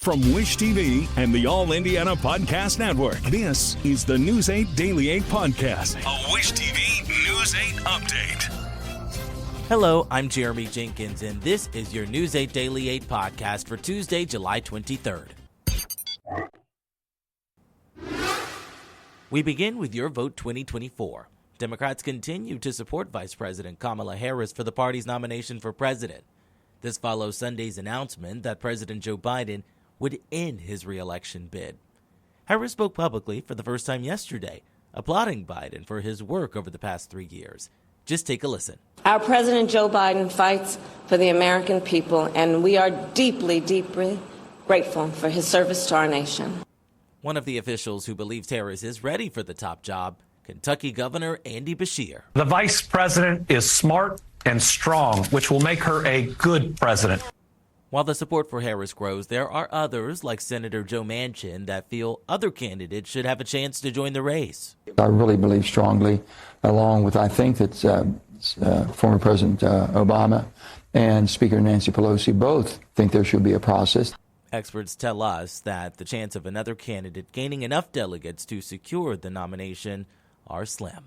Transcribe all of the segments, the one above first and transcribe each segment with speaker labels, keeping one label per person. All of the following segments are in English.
Speaker 1: From Wish TV and the All Indiana Podcast Network, this is the News 8 Daily 8 Podcast, a Wish TV News 8 update.
Speaker 2: Hello, I'm Jeremy Jenkins, and this is your News 8 Daily 8 podcast for Tuesday, July 23rd. We begin with your vote 2024. Democrats continue to support Vice President Kamala Harris for the party's nomination for president. This follows Sunday's announcement that President Joe Biden would end his re-election bid. Harris spoke publicly for the first time yesterday, applauding Biden for his work over the past 3 years. Just take a listen.
Speaker 3: Our President Joe Biden fights for the American people, and we are deeply, deeply grateful for his service to our nation.
Speaker 2: One of the officials who believes Harris is ready for the top job, Kentucky Governor Andy Beshear.
Speaker 4: The vice president is smart and strong, which will make her a good president.
Speaker 2: While the support for Harris grows, there are others, like Senator Joe Manchin, that feel other candidates should have a chance to join the race.
Speaker 5: I really believe strongly, along with, I think that former President Obama and Speaker Nancy Pelosi both think there should be a process.
Speaker 2: Experts tell us that the chance of another candidate gaining enough delegates to secure the nomination are slim.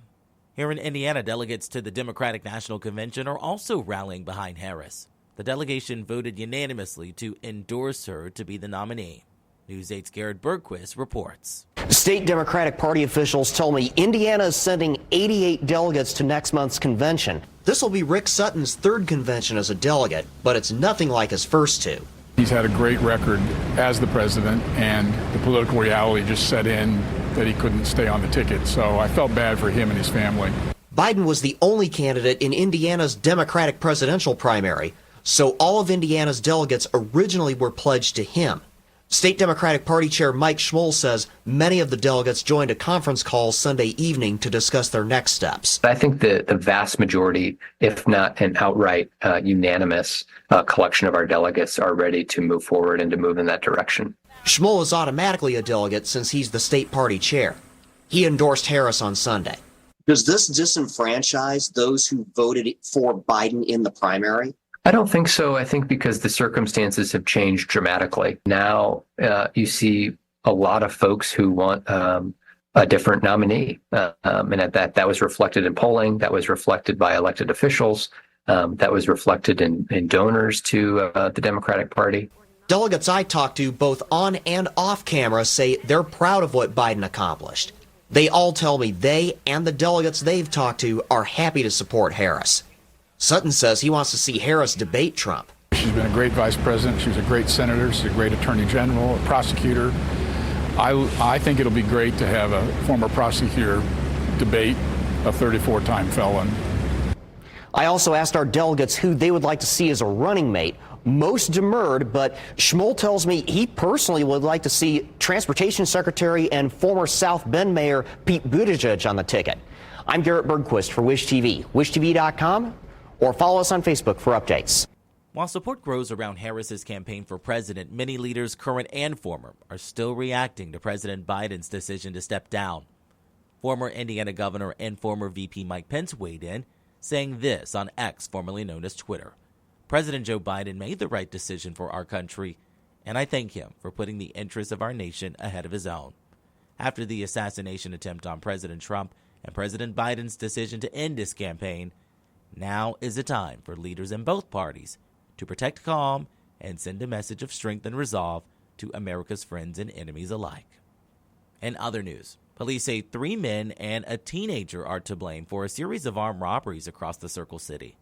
Speaker 2: Here in Indiana, delegates to the Democratic National Convention are also rallying behind Harris. The delegation voted unanimously to endorse her to be the nominee. News 8's Garrett Bergquist reports.
Speaker 6: State Democratic Party officials tell me Indiana is sending 88 delegates to next month's convention. This will be Rick Sutton's third convention as a delegate, but it's nothing like his first two.
Speaker 7: He's had a great record as the president, and the political reality just set in that he couldn't stay on the ticket. So I felt bad for him and his family.
Speaker 6: Biden was the only candidate in Indiana's Democratic presidential primary, so all of Indiana's delegates originally were pledged to him. State Democratic Party Chair Mike Schmoll says many of the delegates joined a conference call Sunday evening to discuss their next steps.
Speaker 8: I think the vast majority, if not an outright unanimous collection of our delegates, are ready to move forward and to move in that direction.
Speaker 6: Schmoll is automatically a delegate since he's the state party chair. He endorsed Harris on Sunday.
Speaker 9: Does this disenfranchise those who voted for Biden in the primary?
Speaker 8: I don't think so. I think because the circumstances have changed dramatically. Now you see a lot of folks who want a different nominee. And that was reflected in polling. That was reflected by elected officials. That was reflected in donors to the Democratic Party.
Speaker 6: Delegates I talked to, both on and off camera, say they're proud of what Biden accomplished. They all tell me they and the delegates they've talked to are happy to support Harris. Sutton says he wants to see Harris debate Trump.
Speaker 7: She's been a great vice president. She was a great senator. She's a great attorney general, a prosecutor. I think it'll be great to have a former prosecutor debate a 34-time felon.
Speaker 6: I also asked our delegates who they would like to see as a running mate. Most demurred, but Schmoll tells me he personally would like to see Transportation Secretary and former South Bend Mayor Pete Buttigieg on the ticket. I'm Garrett Bergquist for Wish TV, wishtv.com, or follow us on Facebook for updates.
Speaker 2: While support grows around Harris's campaign for president, many leaders, current and former, are still reacting to President Biden's decision to step down. Former Indiana Governor and former VP Mike Pence weighed in, saying this on X, formerly known as Twitter. President Joe Biden made the right decision for our country, and I thank him for putting the interests of our nation ahead of his own. After the assassination attempt on President Trump and President Biden's decision to end his campaign, now is the time for leaders in both parties to protect calm and send a message of strength and resolve to America's friends and enemies alike. In other news, police say 3 men and a teenager are to blame for a series of armed robberies across the Circle City.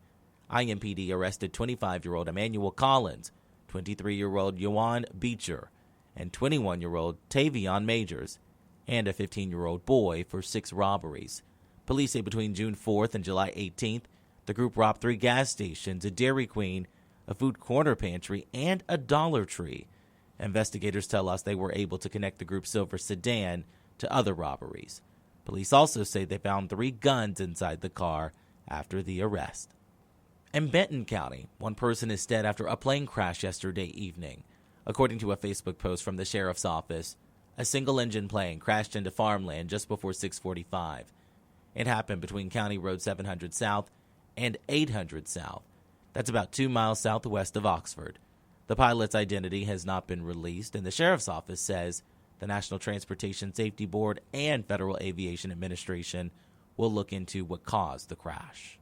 Speaker 2: IMPD arrested 25-year-old Emmanuel Collins, 23-year-old Yohan Beecher, and 21-year-old Tavion Majors, and a 15-year-old boy for 6 robberies. Police say between June 4th and July 18th, the group robbed 3 gas stations, a Dairy Queen, a food corner pantry, and a Dollar Tree. Investigators tell us they were able to connect the group's silver sedan to other robberies. Police also say they found 3 guns inside the car after the arrest. In Benton County, 1 person is dead after a plane crash yesterday evening. According to a Facebook post from the sheriff's office, a single-engine plane crashed into farmland just before 6:45. It happened between County Road 700 South and 800 South. That's about 2 miles southwest of Oxford. The pilot's identity has not been released, and the sheriff's office says the National Transportation Safety Board and Federal Aviation Administration will look into what caused the crash.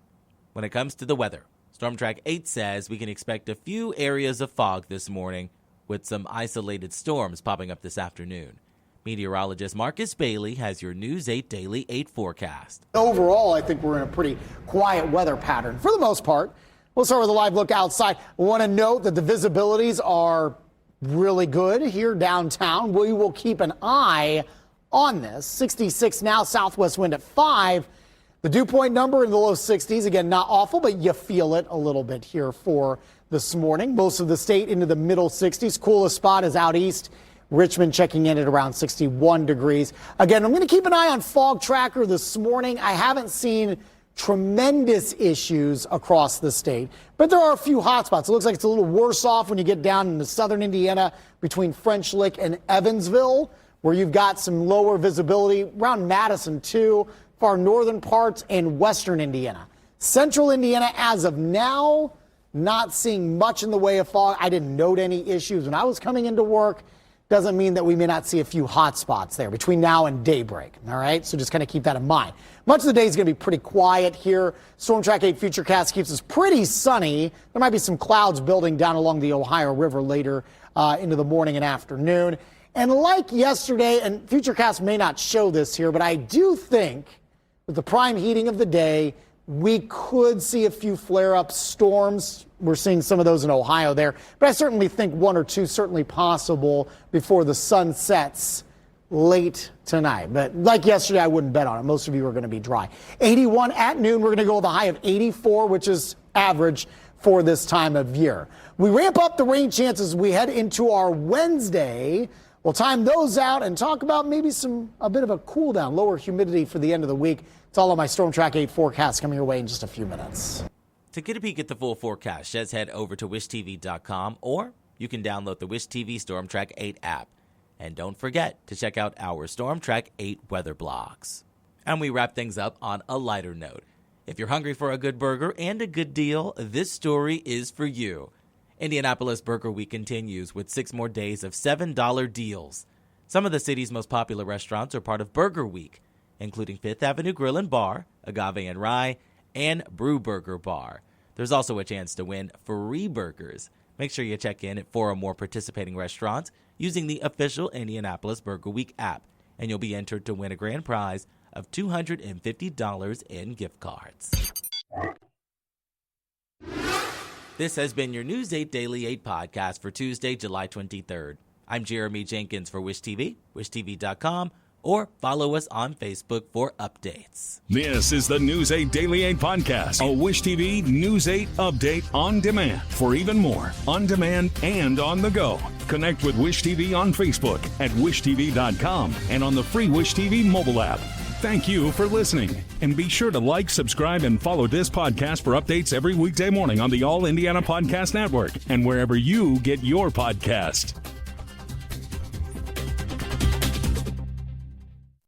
Speaker 2: When it comes to the weather, Storm Track 8 says we can expect a few areas of fog this morning with some isolated storms popping up this afternoon. Meteorologist Marcus Bailey has your News 8 Daily 8 forecast.
Speaker 10: Overall, I think we're in a pretty quiet weather pattern for the most part. We'll start with a live look outside. I want to note that the visibilities are really good here downtown. We will keep an eye on this. 66 now, southwest wind at 5. The dew point number in the low 60s. Again, not awful, but you feel it a little bit here for this morning. Most of the state into the middle 60s. Coolest spot is out east. Richmond checking in at around 61 degrees. Again, I'm going to keep an eye on Fog Tracker this morning. I haven't seen tremendous issues across the state, but there are a few hot spots. It looks like it's a little worse off when you get down into southern Indiana between French Lick and Evansville, where you've got some lower visibility around Madison too, far northern parts, and western Indiana. Central Indiana, as of now, not seeing much in the way of fog. I didn't note any issues when I was coming into work. Doesn't mean that we may not see a few hot spots there between now and daybreak. All right, so just kind of keep that in mind. Much of the day is going to be pretty quiet here. Storm Track 8 Futurecast keeps us pretty sunny. There might be some clouds building down along the Ohio River later into the morning and afternoon. And like yesterday, and Futurecast may not show this here, but I do think with the prime heating of the day, we could see a few flare-up storms. We're seeing some of those in Ohio there. But I certainly think one or two certainly possible before the sun sets late tonight. But like yesterday, I wouldn't bet on it. Most of you are going to be dry. 81 at noon. We're going to go with a high of 84, which is average for this time of year. We ramp up the rain chances as we head into our Wednesday. We'll time those out and talk about maybe a bit of a cool down, lower humidity for the end of the week. It's all on my Storm Track 8 forecast coming your way in just a few minutes.
Speaker 2: To get a peek at the full forecast, just head over to wishtv.com, or you can download the Wish TV Storm Track 8 app. And don't forget to check out our Storm Track 8 weather blogs. And we wrap things up on a lighter note. If you're hungry for a good burger and a good deal, this story is for you. Indianapolis Burger Week continues with 6 more days of $7 deals. Some of the city's most popular restaurants are part of Burger Week, including Fifth Avenue Grill and Bar, Agave and Rye, and Brew Burger Bar. There's also a chance to win free burgers. Make sure you check in at 4 or more participating restaurants using the official Indianapolis Burger Week app, and you'll be entered to win a grand prize of $250 in gift cards. This has been your News 8 Daily 8 podcast for Tuesday, July 23rd. I'm Jeremy Jenkins for Wish TV, wishtv.com, or follow us on Facebook for updates.
Speaker 1: This is the News 8 Daily 8 podcast, a Wish TV News 8 update on demand. For even more, on demand and on the go. Connect with Wish TV on Facebook at wishtv.com and on the free Wish TV mobile app. Thank you for listening, and be sure to like, subscribe, and follow this podcast for updates every weekday morning on the All Indiana Podcast Network and wherever you get your podcast.